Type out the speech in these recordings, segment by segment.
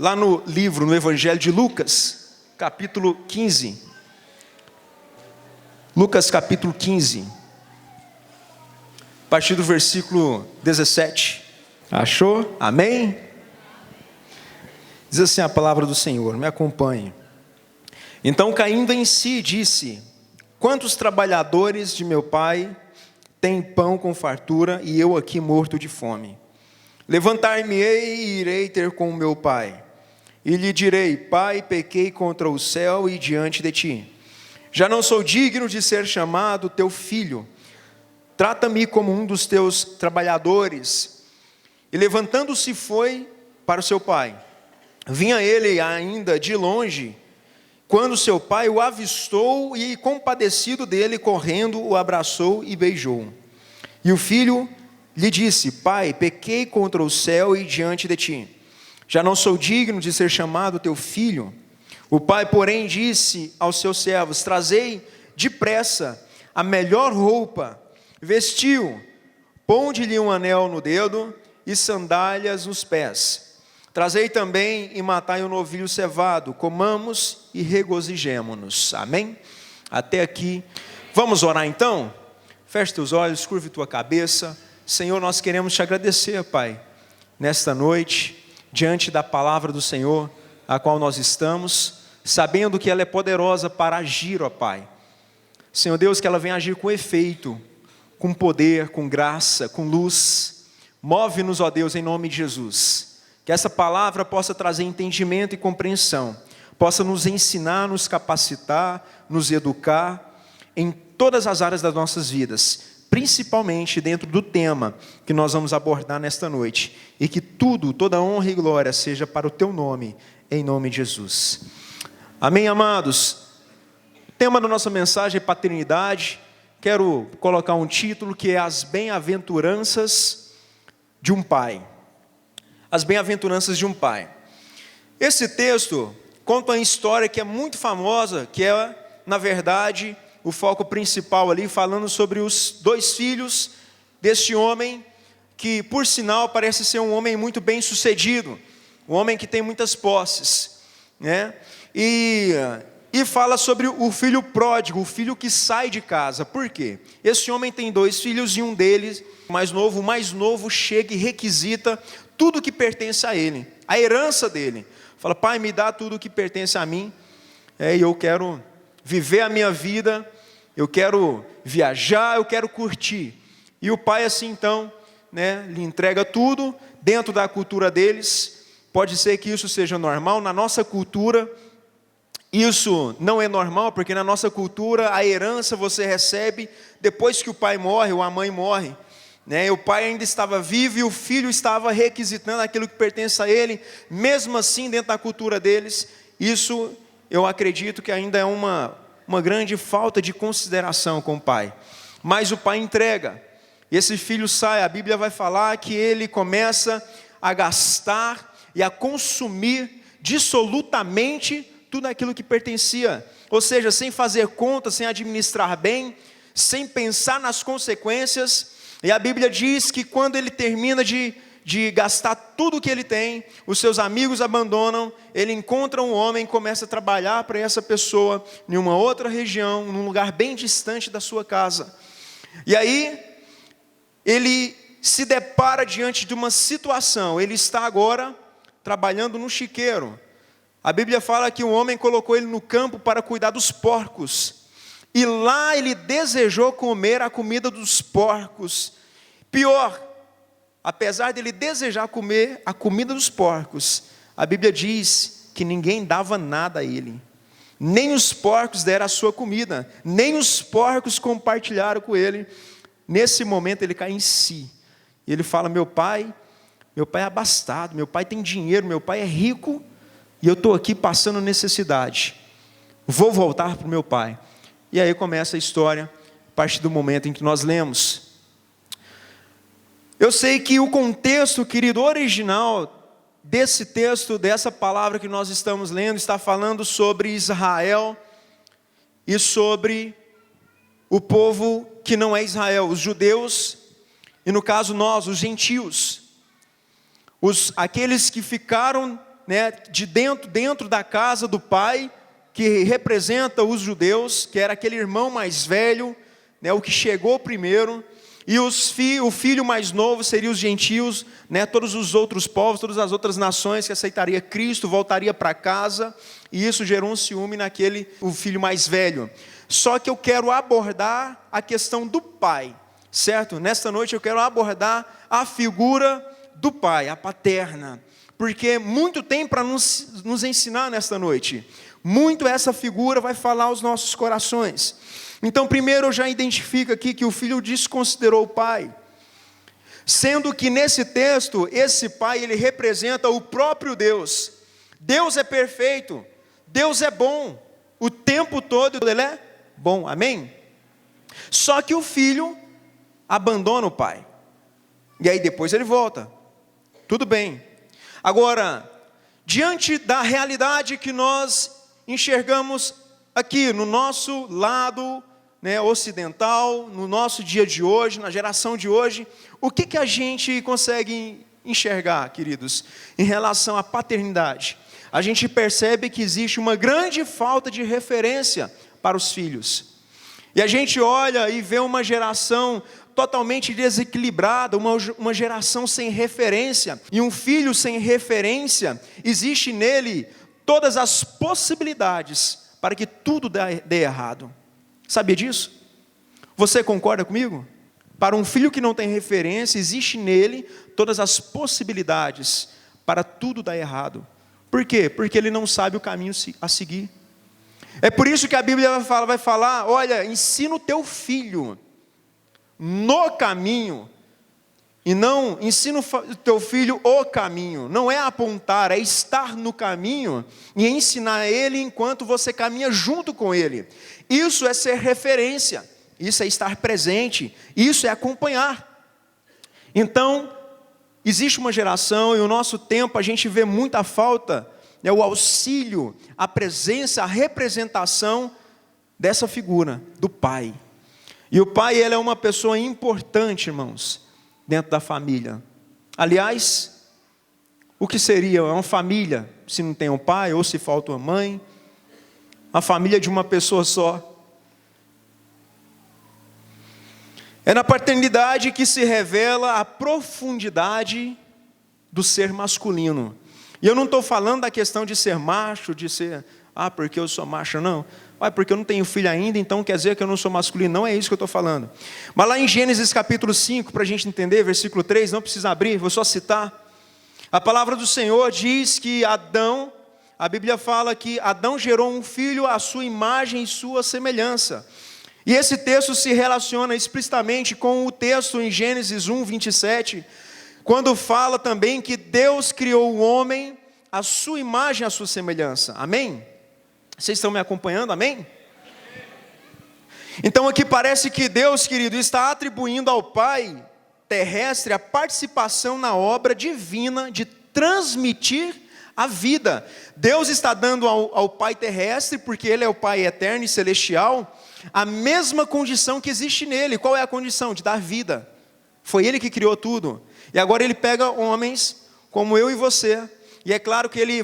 lá no Evangelho de Lucas, capítulo 15. Lucas capítulo 15, a partir do versículo 17. Achou? Amém? Diz assim a palavra do Senhor, me acompanhe. Então, caindo em si, disse: quantos trabalhadores de meu pai têm pão com fartura, e eu aqui morto de fome? Levantar-me-ei e irei ter com meu pai, e lhe direi: Pai, pequei contra o céu e diante de ti. Já não sou digno de ser chamado teu filho. Trata-me como um dos teus trabalhadores. E levantando-se foi para o seu pai. Vinha ele ainda de longe, quando seu pai o avistou e, compadecido dele, correndo, o abraçou e beijou. E o filho lhe disse: Pai, pequei contra o céu e diante de ti. Já não sou digno de ser chamado teu filho. O pai, porém, disse aos seus servos: trazei depressa a melhor roupa, vestiu, ponde-lhe um anel no dedo e sandálias nos pés. Trazei também e matai um novilho cevado, comamos e regozijemo-nos. Amém? Até aqui. Vamos orar então? Feche teus olhos, curve tua cabeça. Senhor, nós queremos te agradecer, Pai, nesta noite, diante da palavra do Senhor, a qual nós estamos, sabendo que ela é poderosa para agir, ó Pai. Senhor Deus, que ela venha agir com efeito, com poder, com graça, com luz. Move-nos, ó Deus, em nome de Jesus. Que essa palavra possa trazer entendimento e compreensão, possa nos ensinar, nos capacitar, nos educar em todas as áreas das nossas vidas, principalmente dentro do tema que nós vamos abordar nesta noite, e que tudo, toda honra e glória seja para o teu nome, em nome de Jesus. Amém, amados? O tema da nossa mensagem é paternidade. Quero colocar um título que é as bem-aventuranças de um pai. As bem-aventuranças de um pai. Esse texto conta uma história que é muito famosa, que é, na verdade, o foco principal ali, falando sobre os dois filhos deste homem, que por sinal parece ser um homem muito bem sucedido, um homem que tem muitas posses, né? E fala sobre o filho pródigo, o filho que sai de casa. Por quê? Esse homem tem dois filhos e um deles, o mais novo chega e requisita tudo que pertence a ele, a herança dele. Fala: pai, me dá tudo que pertence a mim, e eu quero viver a minha vida, eu quero viajar, eu quero curtir. E o pai assim então, né, lhe entrega tudo, dentro da cultura deles. Pode ser que isso seja normal, na nossa cultura isso não é normal, porque na nossa cultura a herança você recebe depois que o pai morre ou a mãe morre, né? O pai ainda estava vivo e o filho estava requisitando aquilo que pertence a ele. Mesmo assim, dentro da cultura deles, isso eu acredito que ainda é uma grande falta de consideração com o pai. Mas o pai entrega, esse filho sai. A Bíblia vai falar que ele começa a gastar e a consumir dissolutamente tudo aquilo que pertencia, ou seja, sem fazer conta, sem administrar bem, sem pensar nas consequências. E a Bíblia diz que quando ele termina de gastar tudo o que ele tem, os seus amigos abandonam, ele encontra um homem, começa a trabalhar para essa pessoa, em uma outra região, num lugar bem distante da sua casa. E aí, ele se depara diante de uma situação. Ele está agora trabalhando no chiqueiro. A Bíblia fala que um homem colocou ele no campo para cuidar dos porcos, e lá ele desejou comer a comida dos porcos. Pior, apesar dele desejar comer a comida dos porcos, a Bíblia diz que ninguém dava nada a ele, nem os porcos deram a sua comida, nem os porcos compartilharam com ele. Nesse momento ele cai em si, e ele fala: meu pai é abastado, meu pai tem dinheiro, meu pai é rico, e eu estou aqui passando necessidade, vou voltar para o meu pai. E aí começa a história, a partir do momento em que nós lemos. Eu sei que o contexto, querido, original desse texto, dessa palavra que nós estamos lendo, está falando sobre Israel e sobre o povo que não é Israel, os judeus, e no caso nós, os gentios, aqueles que ficaram né, de dentro da casa do pai, que representa os judeus, que era aquele irmão mais velho, né, o que chegou primeiro, e o filho mais novo seria os gentios, né, todos os outros povos, todas as outras nações que aceitaria Cristo, voltaria para casa, e isso gerou um ciúme o filho mais velho. Só que eu quero abordar a questão do pai, certo? Nesta noite eu quero abordar a figura do pai, a paterna, porque muito tem para nos ensinar nesta noite, muito essa figura vai falar aos nossos corações. Então, primeiro eu já identifico aqui que o filho desconsiderou o pai, sendo que nesse texto, esse pai, ele representa o próprio Deus. Deus é perfeito, Deus é bom, o tempo todo ele é bom, amém? Só que o filho abandona o pai, e aí depois ele volta, tudo bem. Agora, diante da realidade que nós enxergamos aqui no nosso lado, né, ocidental, no nosso dia de hoje, na geração de hoje, o que a gente consegue enxergar, queridos, em relação à paternidade? A gente percebe que existe uma grande falta de referência para os filhos, e a gente olha e vê uma geração totalmente desequilibrada, uma geração sem referência, e um filho sem referência, existe nele todas as possibilidades para que tudo dê errado. Sabia disso? Você concorda comigo? Para um filho que não tem referência, existe nele todas as possibilidades para tudo dar errado. Por quê? Porque ele não sabe o caminho a seguir. É por isso que a Bíblia vai falar, olha, ensina o teu filho no caminho, e não ensina o teu filho o caminho. Não é apontar, é estar no caminho e ensinar ele enquanto você caminha junto com ele. Isso é ser referência, isso é estar presente, isso é acompanhar. Então, existe uma geração, e o nosso tempo a gente vê muita falta, né, o auxílio, a presença, a representação dessa figura, do pai. E o pai, ele é uma pessoa importante, irmãos, dentro da família. Aliás, o que seria uma família se não tem um pai, ou se falta uma mãe? Uma família de uma pessoa só. É na paternidade que se revela a profundidade do ser masculino. E eu não estou falando da questão de ser macho, de ser, porque eu sou macho, não. Porque eu não tenho filho ainda, então quer dizer que eu não sou masculino. Não é isso que eu estou falando. Mas lá em Gênesis capítulo 5, para a gente entender, versículo 3, não precisa abrir, vou só citar. A palavra do Senhor diz que Adão, a Bíblia fala que Adão gerou um filho à sua imagem e sua semelhança. E esse texto se relaciona explicitamente com o texto em Gênesis 1, 27, quando fala também que Deus criou o homem à sua imagem e à sua semelhança. Amém? Vocês estão me acompanhando, amém? Então aqui parece que Deus, querido, está atribuindo ao Pai terrestre a participação na obra divina de transmitir a vida. Deus está dando ao Pai terrestre, porque Ele é o Pai eterno e celestial, a mesma condição que existe nele. Qual é a condição? De dar vida. Foi Ele que criou tudo. E agora Ele pega homens como eu e você, e é claro que Ele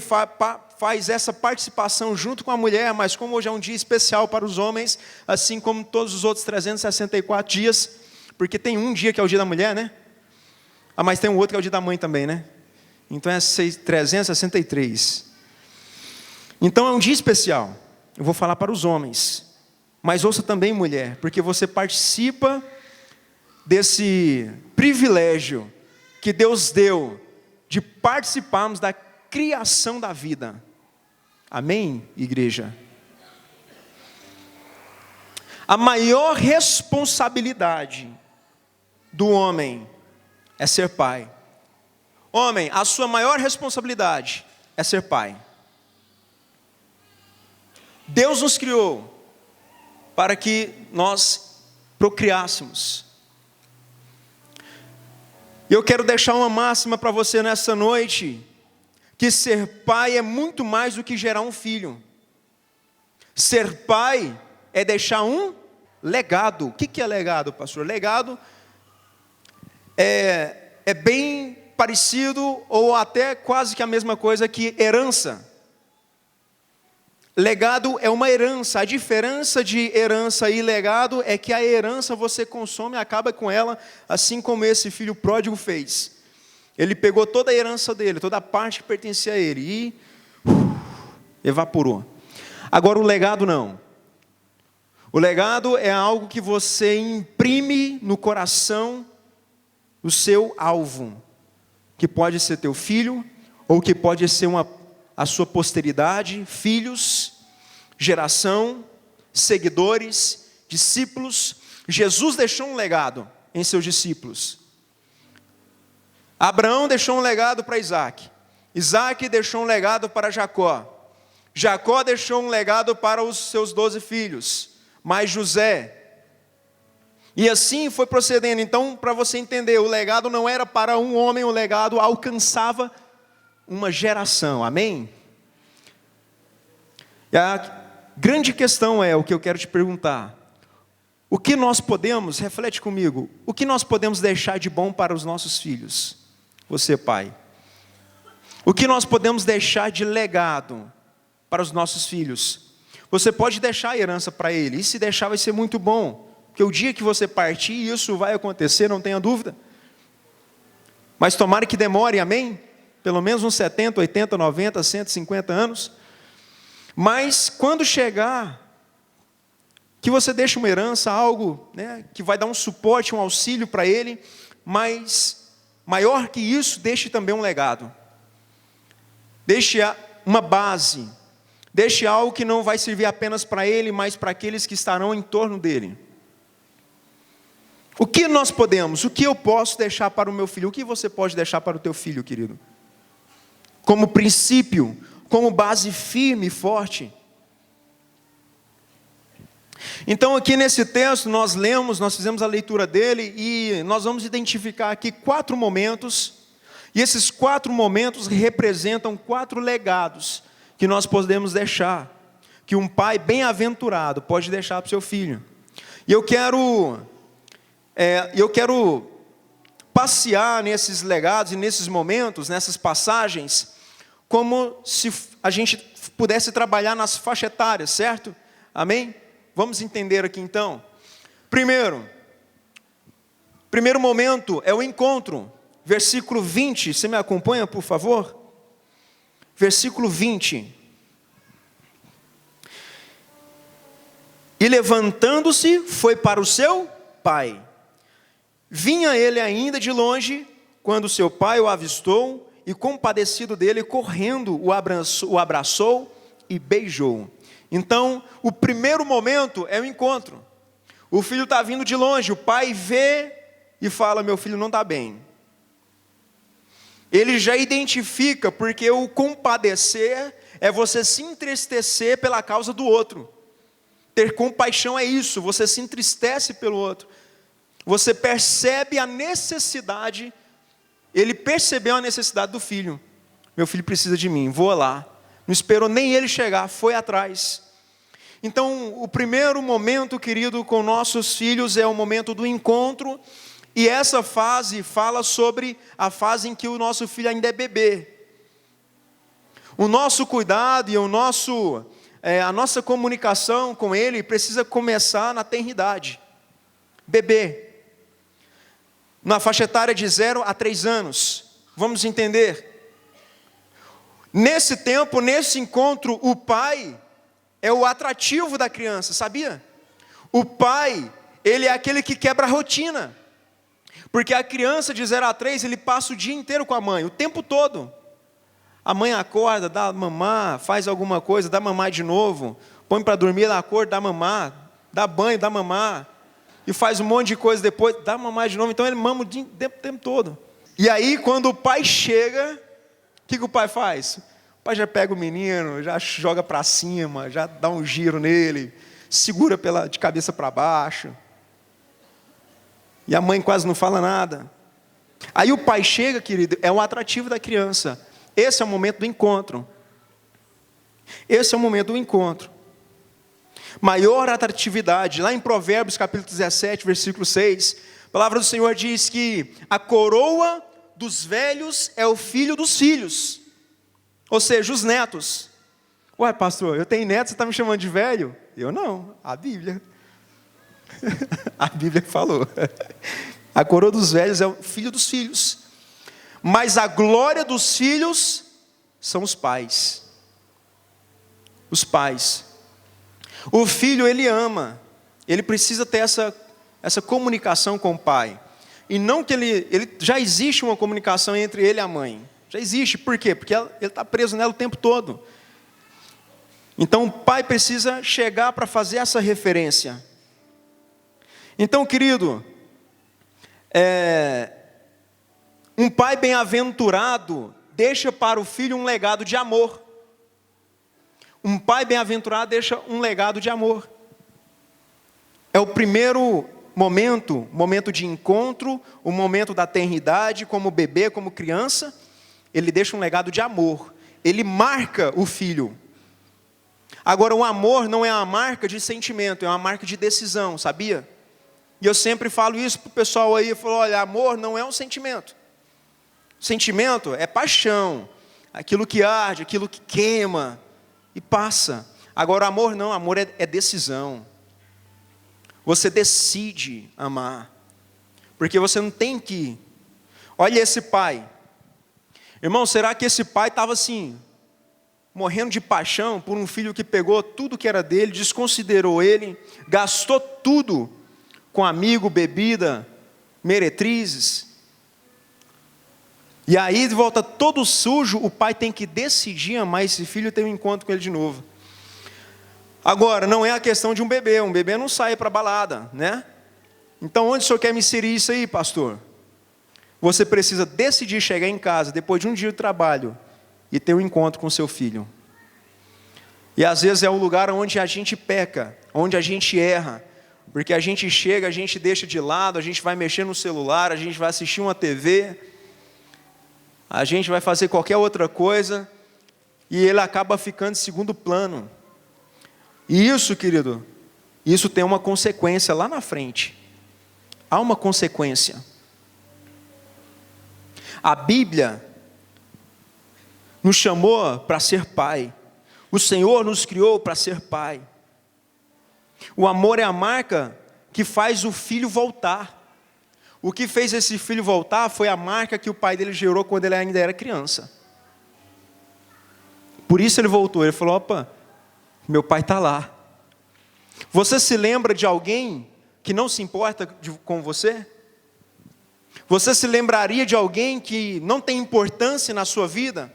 faz essa participação junto com a mulher, mas como hoje é um dia especial para os homens, assim como todos os outros 364 dias, porque tem um dia que é o dia da mulher, né? Mas tem um outro que é o dia da mãe também, né? Então é 363. Então é um dia especial. Eu vou falar para os homens, mas ouça também, mulher, porque você participa desse privilégio que Deus deu de participarmos da criação da vida. Amém, igreja? A maior responsabilidade do homem é ser pai. Homem, a sua maior responsabilidade é ser pai. Deus nos criou para que nós procriássemos. Eu quero deixar uma máxima para você nessa noite, que ser pai é muito mais do que gerar um filho. Ser pai é deixar um legado. O que é legado, pastor? Legado é bem parecido ou até quase que a mesma coisa que herança. Legado é uma herança. A diferença de herança e legado é que a herança você consome e acaba com ela, assim como esse filho pródigo fez. Ele pegou toda a herança dele, toda a parte que pertencia a ele e evaporou. Agora o legado não. O legado é algo que você imprime no coração do seu alvo, que pode ser teu filho, ou que pode ser a sua posteridade, filhos, geração, seguidores, discípulos. Jesus deixou um legado em seus discípulos. Abraão deixou um legado para Isaac. Isaac deixou um legado para Jacó. Jacó deixou um legado para os seus 12 filhos, mais José. E assim foi procedendo. Então, para você entender, o legado não era para um homem, o legado alcançava uma geração, amém? E a grande questão é o que eu quero te perguntar. O que nós podemos, reflete comigo, o que nós podemos deixar de bom para os nossos filhos? Você, pai. O que nós podemos deixar de legado para os nossos filhos? Você pode deixar a herança para ele, e se deixar vai ser muito bom, porque o dia que você partir, isso vai acontecer, não tenha dúvida. Mas tomara que demore, amém? Pelo menos uns 70, 80, 90, 150 anos. Mas quando chegar, que você deixe uma herança, algo, né, que vai dar um suporte, um auxílio para ele, mas maior que isso, deixe também um legado. Deixe uma base. Deixe algo que não vai servir apenas para ele, mas para aqueles que estarão em torno dele. O que nós podemos, o que eu posso deixar para o meu filho? O que você pode deixar para o teu filho, querido? Como princípio, como base firme e forte. Então aqui nesse texto nós fizemos a leitura dele e nós vamos identificar aqui 4 momentos. E esses 4 momentos representam 4 legados que nós podemos deixar, que um pai bem-aventurado pode deixar para o seu filho. E eu quero passear nesses legados e nesses momentos, nessas passagens, como se a gente pudesse trabalhar nas faixas etárias, certo? Amém? Vamos entender aqui então. Primeiro momento é o encontro. Versículo 20, você me acompanha, por favor? Versículo 20. E levantando-se, foi para o seu pai. Vinha ele ainda de longe, quando seu pai o avistou, e compadecido dele, correndo, o abraçou e beijou. Então, o primeiro momento é o encontro. O filho está vindo de longe, o pai vê e fala, meu filho não está bem. Ele já identifica, porque o compadecer é você se entristecer pela causa do outro. Ter compaixão é isso, você se entristece pelo outro. Você percebe a necessidade, ele percebeu a necessidade do filho. Meu filho precisa de mim, vou lá. Não esperou nem ele chegar, foi atrás. Então, o primeiro momento, querido, com nossos filhos é o momento do encontro. E essa fase fala sobre a fase em que o nosso filho ainda é bebê. O nosso cuidado e a nossa comunicação com ele precisa começar na tenridade. Bebê. Na faixa etária de 0 a 3 anos. Vamos entender. Nesse tempo, nesse encontro, o pai é o atrativo da criança, sabia? O pai, ele é aquele que quebra a rotina. Porque a criança de 0 a 3, ele passa o dia inteiro com a mãe, o tempo todo. A mãe acorda, dá mamar, faz alguma coisa, dá mamar de novo, põe para dormir, ela acorda, dá mamar, dá banho, dá mamar, e faz um monte de coisa depois, dá mamar de novo, então ele mama o tempo todo. E aí, quando o pai chega, o que o pai faz? O pai já pega o menino, já joga para cima, já dá um giro nele, segura de cabeça para baixo. E a mãe quase não fala nada. Aí o pai chega, querido, é um atrativo da criança. Esse é o momento do encontro. Esse é o momento do encontro. Maior atratividade. Lá em Provérbios capítulo 17, versículo 6, a palavra do Senhor diz que a coroa dos velhos é o filho dos filhos, ou seja, os netos. Ué, pastor, eu tenho neto, você está me chamando de velho? Eu não, a Bíblia. A Bíblia falou. A coroa dos velhos é o filho dos filhos, mas a glória dos filhos são os pais. Os pais. O filho, ele ama, ele precisa ter essa comunicação com o pai. E não que ele já existe uma comunicação entre ele e a mãe. Já existe, por quê? Porque ele está preso nela o tempo todo. Então o pai precisa chegar para fazer essa referência. Então, querido, um pai bem-aventurado deixa para o filho um legado de amor. Um pai bem-aventurado deixa um legado de amor. É o primeiro momento de encontro, o momento da tenridade, como bebê, como criança. Ele deixa um legado de amor. Ele marca o filho. Agora, o amor não é uma marca de sentimento, é uma marca de decisão, sabia? E eu sempre falo isso para o pessoal aí, eu falo, olha, amor não é um sentimento. Sentimento é paixão, aquilo que arde, aquilo que queima e passa. Agora, amor não, amor é decisão. Você decide amar, porque você não tem que... Olha esse pai. Irmão, será que esse pai estava assim, morrendo de paixão por um filho que pegou tudo que era dele, desconsiderou ele, gastou tudo com amigo, bebida, meretrizes. E aí, de volta todo sujo, o pai tem que decidir amar esse filho e ter um encontro com ele de novo. Agora, não é a questão de um bebê não sai para balada, né? Então, onde o senhor quer me inserir isso aí, pastor? Você precisa decidir chegar em casa, depois de um dia de trabalho, e ter um encontro com seu filho. E às vezes é o lugar onde a gente peca, onde a gente erra, porque a gente chega, a gente deixa de lado, a gente vai mexer no celular, a gente vai assistir uma TV, a gente vai fazer qualquer outra coisa, e ele acaba ficando em segundo plano. E isso, querido, isso tem uma consequência lá na frente. Há uma consequência. A Bíblia nos chamou para ser pai. O Senhor nos criou para ser pai. O amor é a marca que faz o filho voltar. O que fez esse filho voltar foi a marca que o pai dele gerou quando ele ainda era criança. Por isso ele voltou. Ele falou, opa, meu pai está lá. Você se lembra de alguém que não se importa com você? Você se lembraria de alguém que não tem importância na sua vida?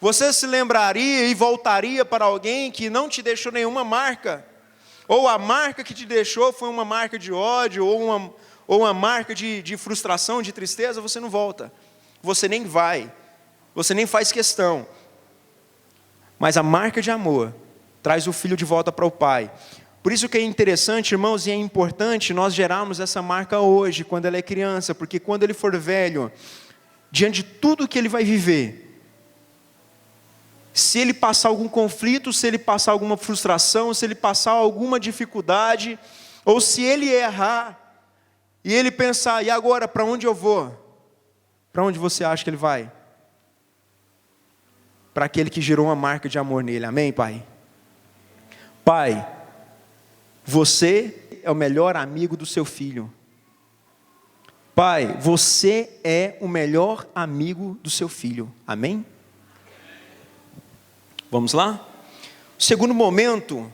Você se lembraria e voltaria para alguém que não te deixou nenhuma marca? Ou a marca que te deixou foi uma marca de ódio, ou uma marca de frustração, de tristeza? Você não volta. Você nem vai. Você nem faz questão. Mas a marca de amor traz o filho de volta para o pai. Por isso que é interessante, irmãos, e é importante nós gerarmos essa marca hoje, quando ela é criança, porque quando ele for velho, diante de tudo que ele vai viver, se ele passar algum conflito, se ele passar alguma frustração, se ele passar alguma dificuldade, ou se ele errar, e ele pensar, e agora, para onde eu vou? Para onde você acha que ele vai? Para aquele que gerou uma marca de amor nele, amém, pai? Pai, você é o melhor amigo do seu filho. Pai, você é o melhor amigo do seu filho. Amém? Vamos lá? O segundo momento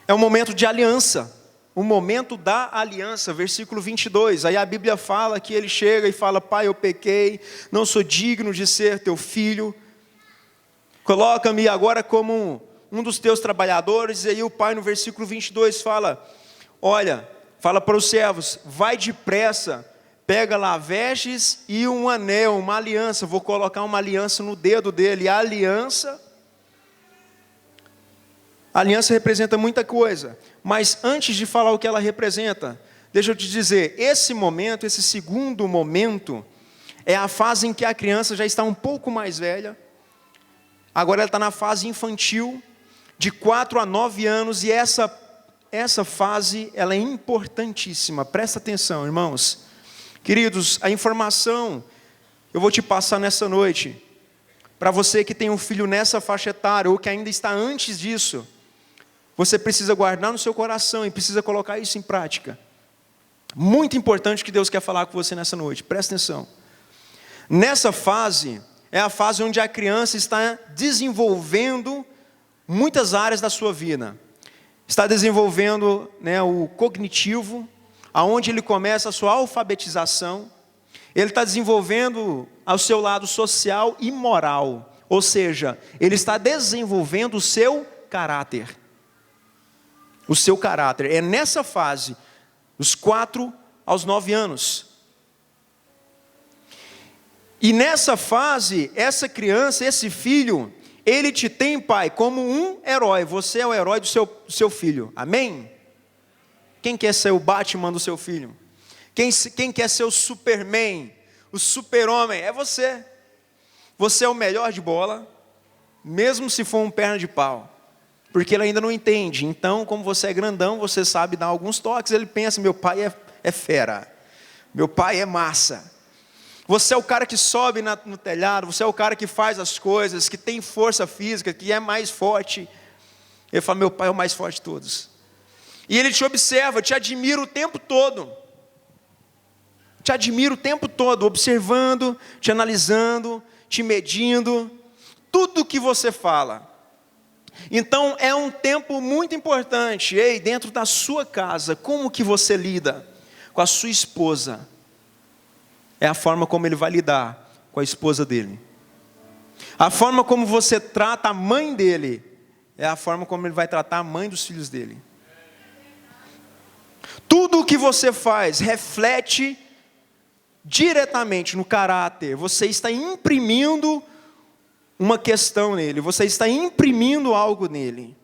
é um momento de aliança. O momento da aliança, versículo 22. Aí a Bíblia fala que ele chega e fala, pai, eu pequei, não sou digno de ser teu filho. Coloca-me agora como um dos teus trabalhadores. E aí o pai no versículo 22 fala, olha, fala para os servos, vai depressa, pega lá vestes e um anel, uma aliança, vou colocar uma aliança no dedo dele. A aliança representa muita coisa, mas antes de falar o que ela representa, deixa eu te dizer, esse momento, esse segundo momento, é a fase em que a criança já está um pouco mais velha, agora ela está na fase infantil, de 4 a 9 anos, e essa fase, ela é importantíssima, presta atenção, irmãos. Queridos, a informação eu vou te passar nessa noite. Para você que tem um filho nessa faixa etária, ou que ainda está antes disso, você precisa guardar no seu coração e precisa colocar isso em prática. Muito importante que Deus quer falar com você nessa noite, presta atenção. Nessa fase, é a fase onde a criança está desenvolvendo muitas áreas da sua vida. Está desenvolvendo, o cognitivo, aonde ele começa a sua alfabetização. Ele está desenvolvendo o seu lado social e moral. Ou seja, ele está desenvolvendo o seu caráter. O seu caráter. É nessa fase, dos 4 aos 9 anos. E nessa fase, essa criança, esse filho, ele te tem, pai, como um herói. Você é o herói do seu filho. Amém? Quem quer ser o Batman do seu filho? Quem quer ser o Superman, o super-homem? É você. Você é o melhor de bola, mesmo se for um perna de pau. Porque ele ainda não entende. Então, como você é grandão, você sabe dar alguns toques. Ele pensa, meu pai é fera. Meu pai é massa. Você é o cara que sobe no telhado. Você é o cara que faz as coisas, que tem força física, que é mais forte. Ele fala, meu pai é o mais forte de todos. E ele te observa, te admira o tempo todo. Te admira o tempo todo, observando, te analisando, te medindo. Tudo que você fala. Então é um tempo muito importante. Ei, dentro da sua casa, como que você lida com a sua esposa? É a forma como ele vai lidar com a esposa dele. A forma como você trata a mãe dele é a forma como ele vai tratar a mãe dos filhos dele. Tudo o que você faz reflete diretamente no caráter. Você está imprimindo uma questão nele, você está imprimindo algo nele.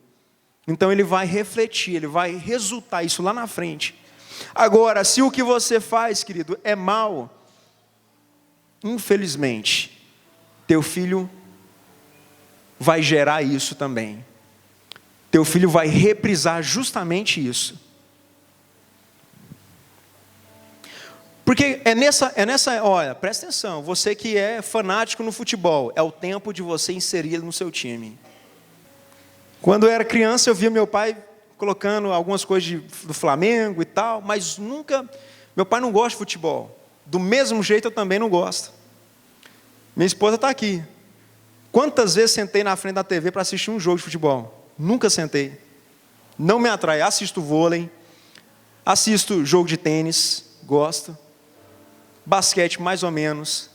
Então ele vai refletir, ele vai resultar isso lá na frente. Agora, se o que você faz, querido, é mal, infelizmente, teu filho vai gerar isso também. Teu filho vai reprisar justamente isso. Porque é nessa, olha, presta atenção, você que é fanático no futebol, é o tempo de você inserir ele no seu time. Quando eu era criança, eu via meu pai colocando algumas coisas do Flamengo e tal, mas nunca, meu pai não gosta de futebol. Do mesmo jeito eu também não gosto. Minha esposa está aqui. Quantas vezes sentei na frente da TV para assistir um jogo de futebol? Nunca sentei. Não me atrai. Assisto vôlei, assisto jogo de tênis, gosto. Basquete mais ou menos.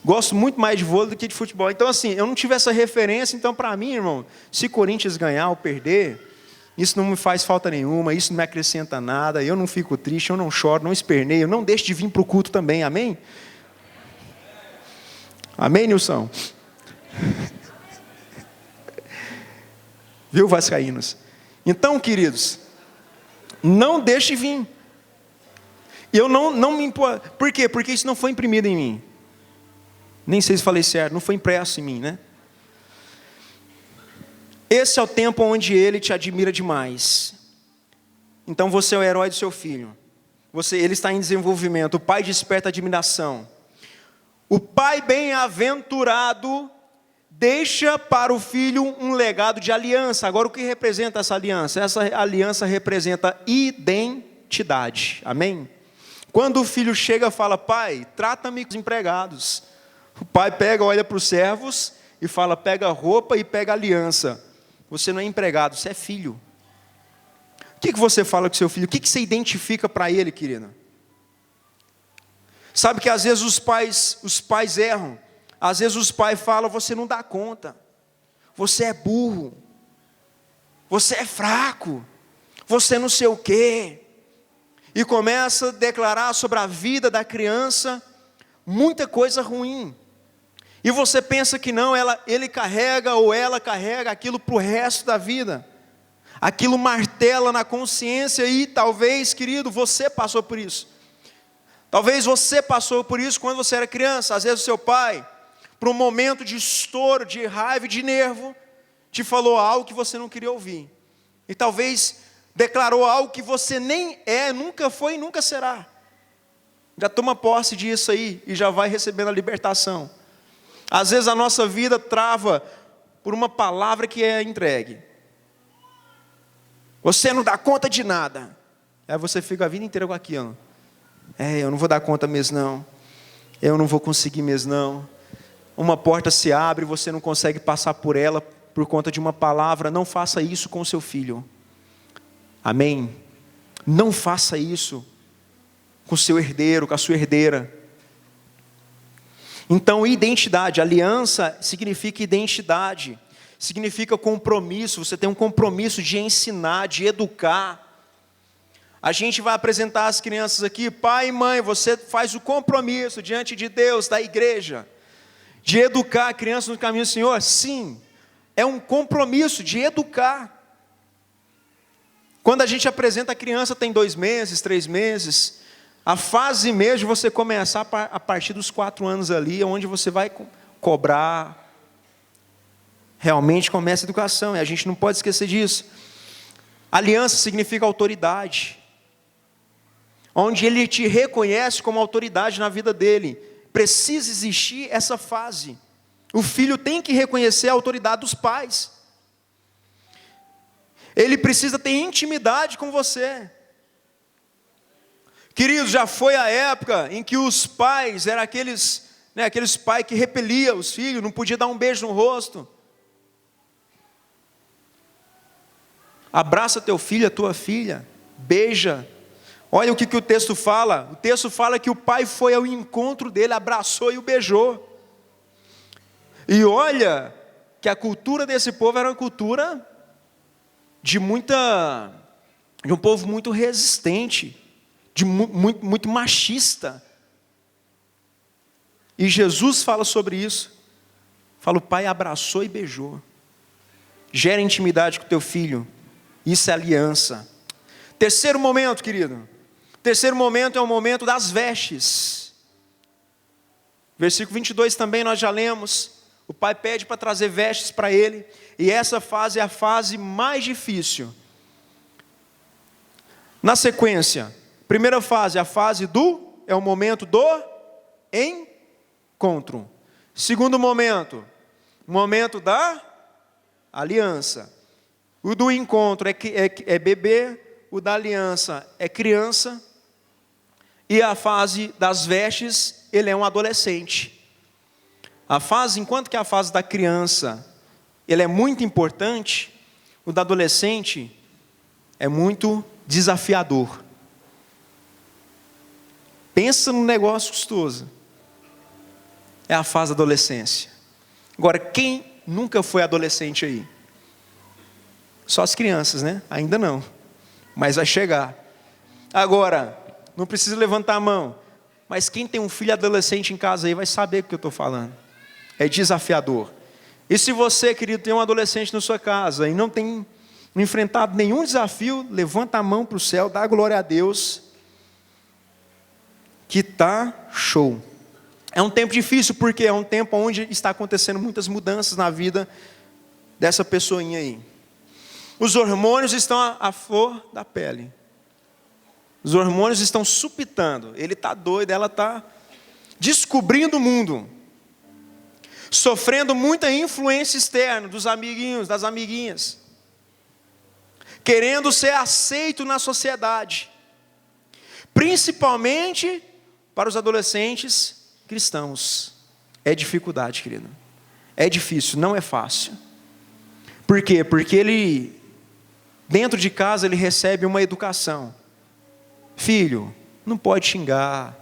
Gosto muito mais de vôlei do que de futebol. Então assim, eu não tive essa referência. Então para mim, irmão, se Corinthians ganhar ou perder, isso não me faz falta nenhuma, isso não me acrescenta nada, eu não fico triste, eu não choro, não esperneio, não deixo de vir para o culto também, amém? Amém, Nilson? Viu, vascaínos? Então, queridos, não deixe de vir. Eu não me importo. Por quê? Porque isso não foi imprimido em mim. Nem sei se falei certo, não foi impresso em mim, né? Esse é o tempo onde ele te admira demais. Então você é o herói do seu filho. Ele está em desenvolvimento. O pai desperta admiração. O pai bem-aventurado deixa para o filho um legado de aliança. Agora, o que representa essa aliança? Essa aliança representa identidade. Amém? Quando o filho chega e fala, pai, trata-me com os empregados. O pai pega, olha para os servos e fala, pega a roupa e pega a aliança. Você não é empregado, você é filho. O que você fala com seu filho? O que você identifica para ele, querida? Sabe que às vezes os pais erram. Às vezes os pais falam, você não dá conta. Você é burro. Você é fraco. Você não sei o quê. E começa a declarar sobre a vida da criança muita coisa ruim. E você pensa que não, ele carrega ou ela carrega aquilo para o resto da vida. Aquilo martela na consciência e talvez, querido, você passou por isso. Talvez você passou por isso quando você era criança. Às vezes o seu pai, por um momento de estouro, de raiva e de nervo, te falou algo que você não queria ouvir. E talvez declarou algo que você nem é, nunca foi e nunca será. Já toma posse disso aí e já vai recebendo a libertação. Às vezes a nossa vida trava por uma palavra que é entregue. Você não dá conta de nada. Aí você fica a vida inteira com aquilo. Eu não vou dar conta mesmo não. Eu não vou conseguir mesmo não. Uma porta se abre e você não consegue passar por ela por conta de uma palavra. Não faça isso com o seu filho. Amém? Não faça isso com o seu herdeiro, com a sua herdeira. Então, identidade, aliança significa identidade, significa compromisso. Você tem um compromisso de ensinar, de educar. A gente vai apresentar as crianças aqui, pai e mãe, você faz o compromisso diante de Deus, da igreja, de educar a criança no caminho do Senhor. Sim, é um compromisso de educar. Quando a gente apresenta a criança, tem 2 meses, 3 meses, a fase mesmo de você começar a partir dos 4 anos ali, onde você vai cobrar, realmente começa a educação, e a gente não pode esquecer disso. Aliança significa autoridade, onde ele te reconhece como autoridade na vida dele. Precisa existir essa fase. O filho tem que reconhecer a autoridade dos pais. Ele precisa ter intimidade com você. Queridos, já foi a época em que os pais eram aqueles pais que repeliam os filhos, não podia dar um beijo no rosto. Abraça teu filho, a tua filha, beija. Olha o que o texto fala. O texto fala que o pai foi ao encontro dele, abraçou e o beijou. E olha que a cultura desse povo era uma cultura de um povo muito resistente, muito machista. E Jesus fala sobre isso. Fala, o pai abraçou e beijou. Gera intimidade com o teu filho. Isso é aliança. Terceiro momento, querido. Terceiro momento é o momento das vestes. Versículo 22 também nós já lemos. O pai pede para trazer vestes para ele. E essa fase é a fase mais difícil. Na sequência, primeira fase, é o momento do encontro. Segundo momento, o momento da aliança. O do encontro é bebê, o da aliança é criança. E a fase das vestes, ele é um adolescente. Enquanto que a fase da criança, ele é muito importante, o da adolescente é muito desafiador. Pensa num negócio custoso. É a fase da adolescência. Agora, quem nunca foi adolescente aí? Só as crianças, né? Ainda não. Mas vai chegar. Agora, não precisa levantar a mão. Mas quem tem um filho adolescente em casa aí vai saber o que eu estou falando. É desafiador. E se você, querido, tem um adolescente na sua casa e não tem enfrentado nenhum desafio, levanta a mão para o céu, dá glória a Deus, que está show. É um tempo difícil, porque é um tempo onde está acontecendo muitas mudanças na vida dessa pessoinha aí. Os hormônios estão à flor da pele. Os hormônios estão supitando. Ele está doido, ela está descobrindo o mundo. Sofrendo muita influência externa dos amiguinhos, das amiguinhas. Querendo ser aceito na sociedade. Principalmente para os adolescentes cristãos. É dificuldade, querido. É difícil, não é fácil. Por quê? Porque ele, dentro de casa, ele recebe uma educação. Filho, não pode xingar.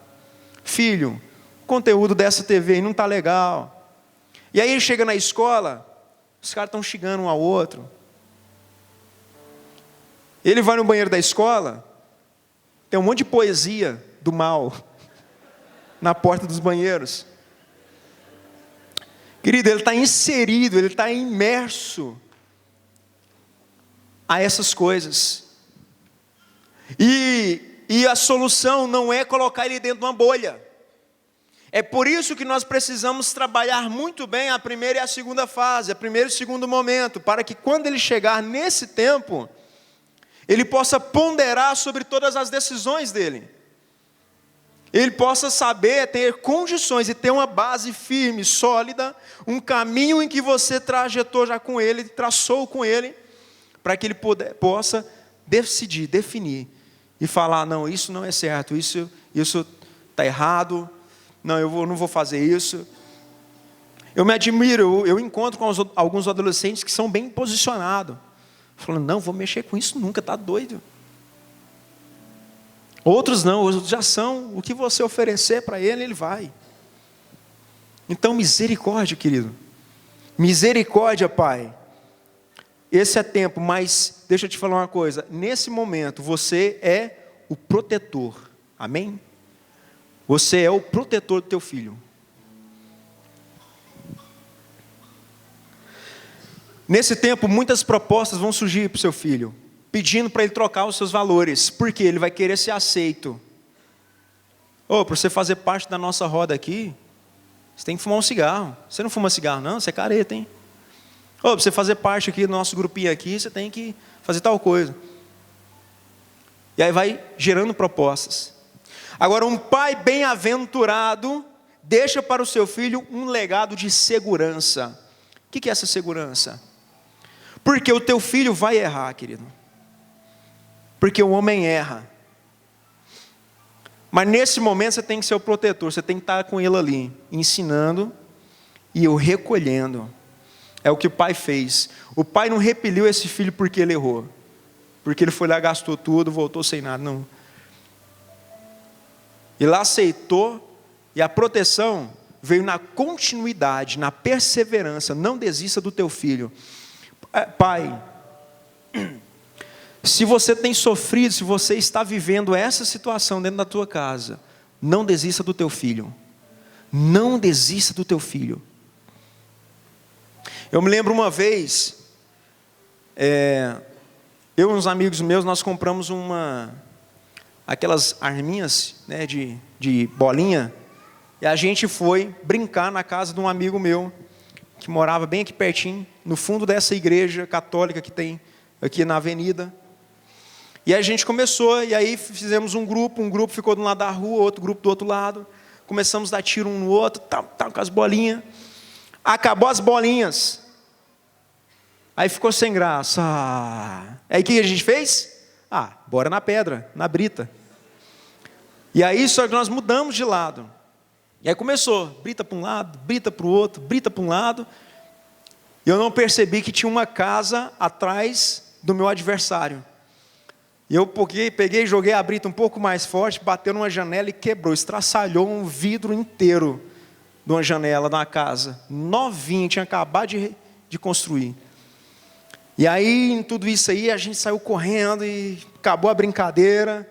Filho, o conteúdo dessa TV aí não está legal. E aí ele chega na escola, os caras estão xingando um ao outro. Ele vai no banheiro da escola, tem um monte de poesia do mal na porta dos banheiros. Querido, ele está inserido, ele está imerso a essas coisas. E a solução não é colocar ele dentro de uma bolha. É por isso que nós precisamos trabalhar muito bem a primeira e a segunda fase, a primeiro e segundo momento, para que quando ele chegar nesse tempo, ele possa ponderar sobre todas as decisões dele. ele possa saber ter condições e ter uma base firme, sólida, um caminho em que você trajetou já com ele, traçou com ele, para que ele possa decidir, definir e falar: não, isso não é certo, isso está errado, não, eu não vou fazer isso. Eu me admiro, eu encontro com alguns adolescentes que são bem posicionados, falando: não, vou mexer com isso nunca, está doido. Outros não, outros já são. O que você oferecer para ele, ele vai. Então, misericórdia, querido. Misericórdia, Pai. Esse é tempo, mas deixa eu te falar uma coisa. Nesse momento, você é o protetor. Amém? Você é o protetor do teu filho. Nesse tempo, muitas propostas vão surgir para o seu filho, pedindo para ele trocar os seus valores, porque ele vai querer ser aceito. Para você fazer parte da nossa roda aqui, você tem que fumar um cigarro. Você não fuma cigarro não? Você é careta, hein? Para você fazer parte aqui do nosso grupinho aqui, você tem que fazer tal coisa. E aí vai gerando propostas. Agora, um pai bem-aventurado deixa para o seu filho um legado de segurança. O que é essa segurança? Porque o teu filho vai errar, querido. Porque o homem erra. Mas nesse momento você tem que ser o protetor, você tem que estar com ele ali, ensinando e o recolhendo. É o que o pai fez. O pai não repeliu esse filho porque ele errou, porque ele foi lá, gastou tudo, voltou sem nada, não. Ele aceitou, e a proteção veio na continuidade, na perseverança. Não desista do teu filho. Pai, se você tem sofrido, se você está vivendo essa situação dentro da tua casa, não desista do teu filho. Não desista do teu filho. Eu me lembro uma vez, eu e uns amigos meus, nós compramos aquelas arminhas, né, de bolinha, e a gente foi brincar na casa de um amigo meu, que morava bem aqui pertinho, no fundo dessa igreja católica que tem aqui na avenida. E a gente começou, e aí fizemos um grupo ficou de um lado da rua, outro grupo do outro lado, começamos a dar tiro um no outro, com as bolinhas, acabou as bolinhas, aí ficou sem graça. Aí o que a gente fez? Bora na pedra, na brita. E aí só que nós mudamos de lado, e aí começou, brita para um lado, brita para o outro, brita para um lado, e eu não percebi que tinha uma casa atrás do meu adversário. E eu peguei, joguei a brita um pouco mais forte, bateu numa janela e quebrou, estraçalhou um vidro inteiro de uma janela de uma casa, novinha, tinha acabado de construir. E aí, em tudo isso aí, a gente saiu correndo e acabou a brincadeira.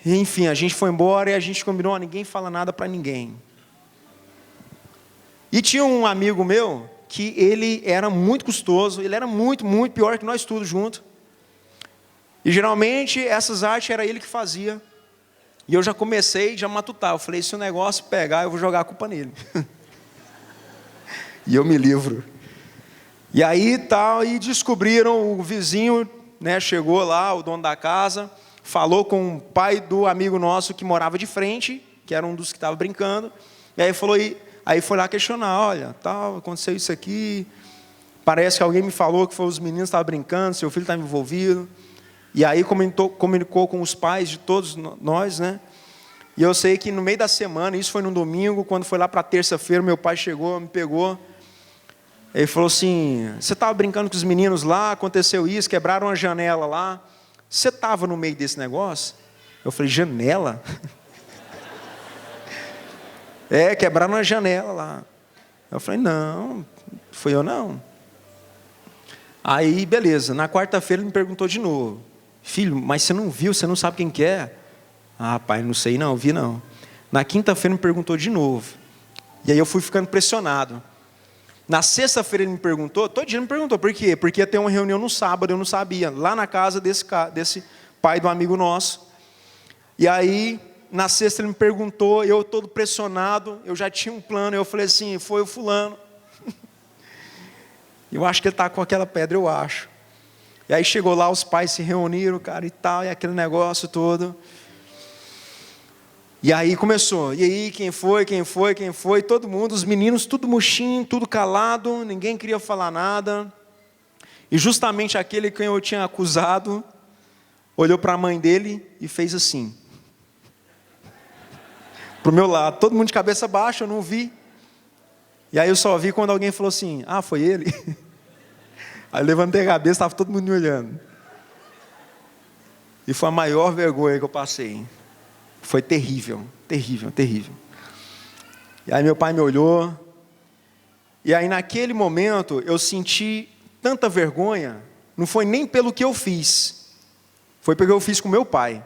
E, enfim, a gente foi embora e a gente combinou: ninguém fala nada para ninguém. E tinha um amigo meu que ele era muito custoso, ele era muito, muito pior que nós todos juntos. E geralmente essas artes era ele que fazia. E eu já comecei a matutar. Eu falei: se o negócio pegar, eu vou jogar a culpa nele. E eu me livro. E aí e descobriram, o vizinho, né, chegou lá, o dono da casa, falou com o pai do amigo nosso que morava de frente, que era um dos que estava brincando. E aí foi lá questionar: olha, aconteceu isso aqui, parece que alguém me falou que foi os meninos que estavam brincando, seu filho estava envolvido. E aí comunicou com os pais de todos nós, né? E eu sei que no meio da semana, isso foi no domingo, quando foi lá para terça-feira, meu pai chegou, me pegou. Ele falou assim: você estava brincando com os meninos lá, aconteceu isso, quebraram uma janela lá. Você estava no meio desse negócio? Eu falei: janela? Quebraram uma janela lá. Eu falei: não, fui eu não. Aí, beleza, na quarta-feira ele me perguntou de novo: filho, mas você não viu, você não sabe quem que é? Pai, não sei não, vi não. Na quinta-feira me perguntou de novo. E aí eu fui ficando pressionado. Na sexta-feira ele me perguntou, todo dia ele me perguntou, por quê? Porque ia ter uma reunião no sábado, eu não sabia, lá na casa desse pai do amigo nosso. E aí, na sexta ele me perguntou, eu todo pressionado, eu já tinha um plano, eu falei assim: foi o fulano. Eu acho que ele está com aquela pedra, eu acho. E aí chegou lá, os pais se reuniram, cara, e tal, e aquele negócio todo. E aí começou, e aí quem foi, todo mundo, os meninos tudo murchinho, tudo calado, ninguém queria falar nada. E justamente aquele que eu tinha acusado, olhou para a mãe dele e fez assim. Para o meu lado, todo mundo de cabeça baixa, eu não vi. E aí eu só vi quando alguém falou assim, foi ele. Aí eu levantei a cabeça, estava todo mundo me olhando. E foi a maior vergonha que eu passei. Foi terrível, terrível, terrível. E aí meu pai me olhou. E aí naquele momento eu senti tanta vergonha. Não foi nem pelo que eu fiz. Foi porque eu fiz com meu pai.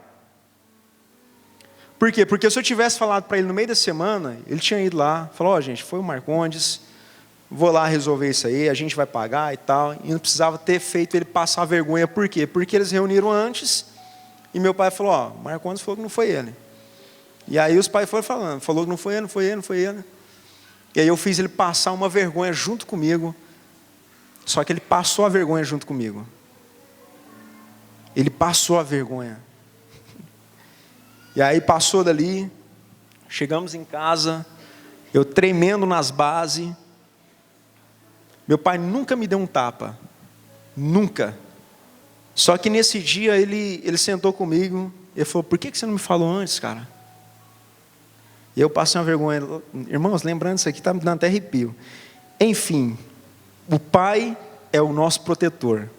Por quê? Porque se eu tivesse falado para ele no meio da semana, ele tinha ido lá, falou, gente, foi o Marcondes, vou lá resolver isso aí, a gente vai pagar e tal. E não precisava ter feito ele passar vergonha. Por quê? Porque eles reuniram antes e meu pai falou, Marcondes falou que não foi ele. E aí os pais foram falando, falou que não foi ele, não foi ele, não foi ele. E aí eu fiz ele passar uma vergonha junto comigo, só que ele passou a vergonha junto comigo. Ele passou a vergonha. E aí passou dali, chegamos em casa, eu tremendo nas bases. Meu pai nunca me deu um tapa, nunca. Só que nesse dia ele sentou comigo, ele falou, por que você não me falou antes, cara? E eu passei uma vergonha. Irmãos, lembrando isso aqui, está me dando até arrepio. Enfim, o pai é o nosso protetor.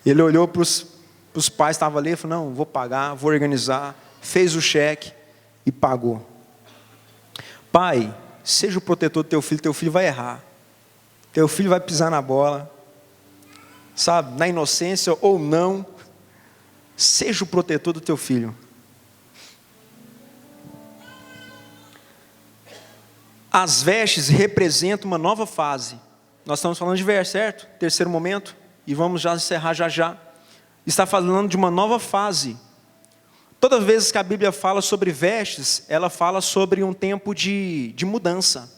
Ele olhou para os pais que estavam ali e falou, não, vou pagar, vou organizar. Fez o cheque e pagou. Pai, seja o protetor do teu filho vai errar. Teu filho vai pisar na bola. Sabe, na inocência ou não. Seja o protetor do teu filho. As vestes representam uma nova fase. Nós estamos falando de vestes, certo? Terceiro momento. E vamos já encerrar já. Está falando de uma nova fase. Todas as vezes que a Bíblia fala sobre vestes, ela fala sobre um tempo de mudança.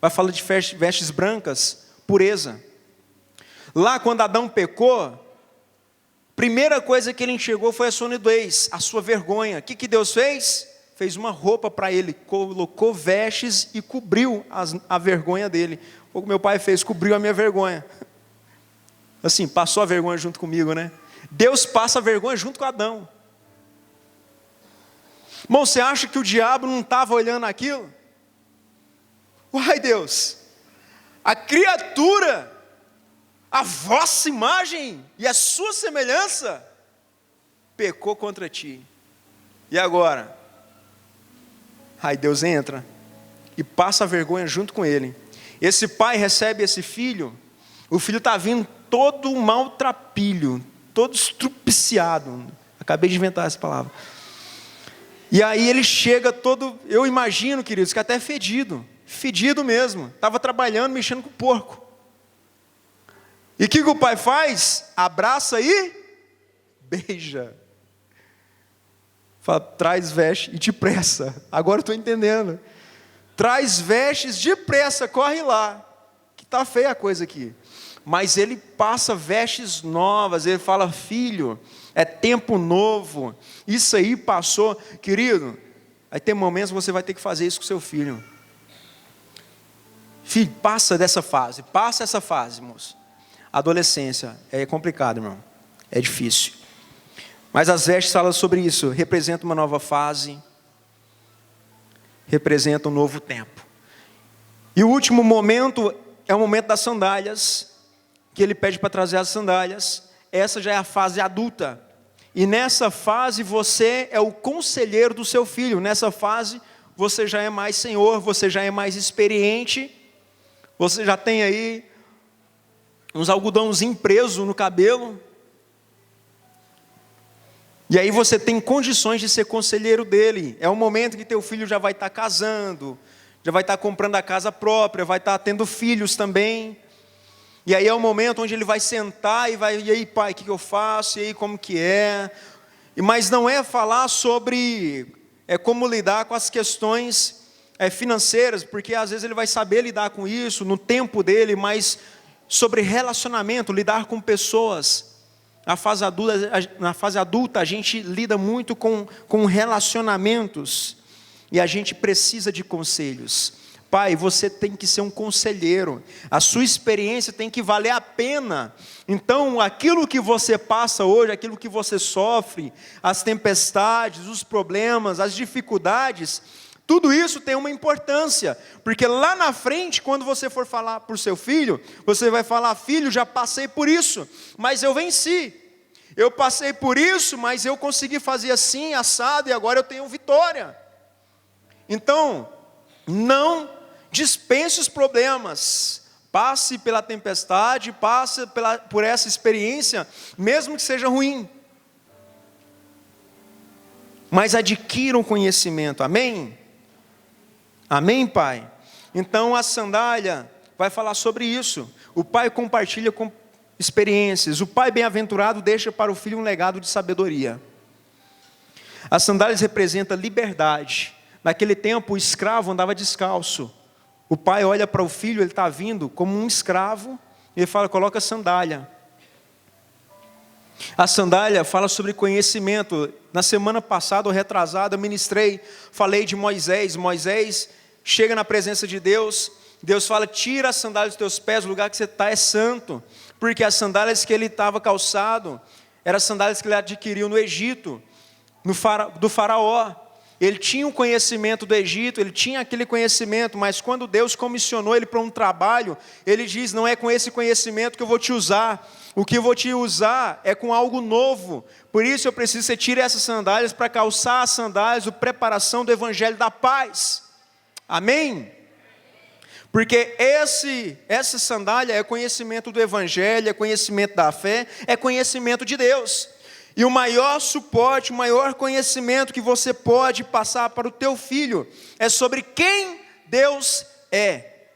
Vai falar de vestes brancas, pureza. Lá quando Adão pecou, primeira coisa que ele enxergou foi a sua nudez, a sua vergonha. O que Deus fez? Fez uma roupa para ele, colocou vestes e cobriu a vergonha dele. O que meu pai fez, cobriu a minha vergonha. Assim, passou a vergonha junto comigo, né? Deus passa a vergonha junto com Adão. Irmão, você acha que o diabo não estava olhando aquilo? Uai, Deus, a criatura, a vossa imagem e a sua semelhança, pecou contra ti. E agora? Aí Deus entra e passa a vergonha junto com ele. Esse pai recebe esse filho, o filho está vindo todo maltrapilho, todo estrupiciado. Acabei de inventar essa palavra. E aí ele chega todo, eu imagino, queridos, que até fedido mesmo. Estava trabalhando, mexendo com o porco. E o que o pai faz? Abraça e beija. Fala, traz veste e depressa. Agora eu estou entendendo. Traz vestes depressa, corre lá. Que está feia a coisa aqui. Mas ele passa vestes novas. Ele fala, filho, é tempo novo. Isso aí passou. Querido, aí tem momentos que você vai ter que fazer isso com seu filho. Filho, passa dessa fase. Passa essa fase, moço. Adolescência é complicado, irmão. É difícil. Mas as vestes falam sobre isso, representa uma nova fase, representa um novo tempo. E o último momento é o momento das sandálias, que ele pede para trazer as sandálias. Essa já é a fase adulta. E nessa fase você é o conselheiro do seu filho. Nessa fase você já é mais senhor, você já é mais experiente, você já tem aí uns algodãozinhos presos no cabelo. E aí você tem condições de ser conselheiro dele. É o momento que teu filho já vai estar casando, já vai estar comprando a casa própria, vai estar tendo filhos também. E aí é o momento onde ele vai sentar e vai, e aí pai, o que eu faço? E aí como que é? Mas não é falar sobre como lidar com as questões financeiras, porque às vezes ele vai saber lidar com isso no tempo dele, mas sobre relacionamento, lidar com pessoas. Na fase adulta a gente lida muito com relacionamentos. e a gente precisa de conselhos. Pai, você tem que ser um conselheiro, a sua experiência tem que valer a pena. Então, aquilo que você passa hoje, aquilo que você sofre, as tempestades, os problemas, as dificuldades, tudo isso tem uma importância, porque lá na frente, quando você for falar para o seu filho, você vai falar: filho, já passei por isso, mas eu venci. Eu passei por isso, mas eu consegui fazer assim, assado, e agora eu tenho vitória. Então, não dispense os problemas, passe pela tempestade, passe por essa experiência, mesmo que seja ruim, mas adquira um conhecimento, amém? Amém, pai? Então a sandália vai falar sobre isso. O pai compartilha com experiências, o pai bem-aventurado deixa para o filho um legado de sabedoria. As sandálias representam liberdade. Naquele tempo o escravo andava descalço. O pai olha para o filho, ele está vindo como um escravo, e ele fala: coloca a sandália. A sandália fala sobre conhecimento. Na semana passada, ou retrasada, eu ministrei, falei de Moisés. Moisés chega na presença de Deus, Deus fala: tira as sandálias dos teus pés, o lugar que você está é santo, porque as sandálias que ele estava calçado, eram as sandálias que ele adquiriu no Egito, do faraó. Ele tinha um conhecimento do Egito, ele tinha aquele conhecimento, mas quando Deus comissionou ele para um trabalho, ele diz: não é com esse conhecimento que eu vou te usar, o que eu vou te usar é com algo novo, por isso eu preciso que você tire essas sandálias para calçar as sandálias, a preparação do evangelho da paz, amém? Porque essa sandália é conhecimento do evangelho, é conhecimento da fé, é conhecimento de Deus. E o maior suporte, o maior conhecimento que você pode passar para o teu filho é sobre quem Deus é.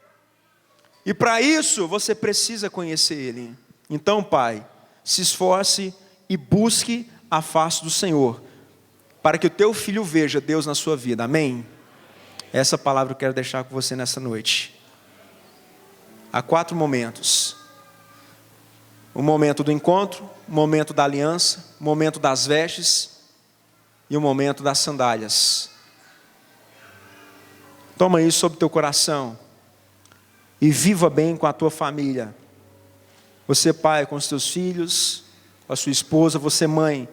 E para isso você precisa conhecer Ele. Então, pai, se esforce e busque a face do Senhor, para que o teu filho veja Deus na sua vida, amém? Essa palavra eu quero deixar com você nessa noite. Há 4 momentos. O momento do encontro, o momento da aliança, o momento das vestes e o momento das sandálias. Toma isso sobre teu coração e viva bem com a tua família. Você pai com os teus filhos, com a sua esposa, você mãe,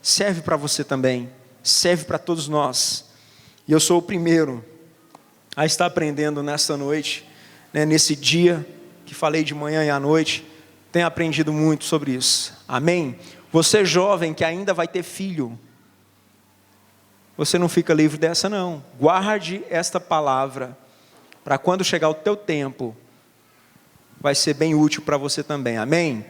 serve para você também, serve para todos nós. E eu sou o primeiro a estar aprendendo nesta noite, nesse dia que falei de manhã e à noite. Tenho aprendido muito sobre isso, amém? Você jovem que ainda vai ter filho, você não fica livre dessa não. Guarde esta palavra, para quando chegar o teu tempo, vai ser bem útil para você também, amém?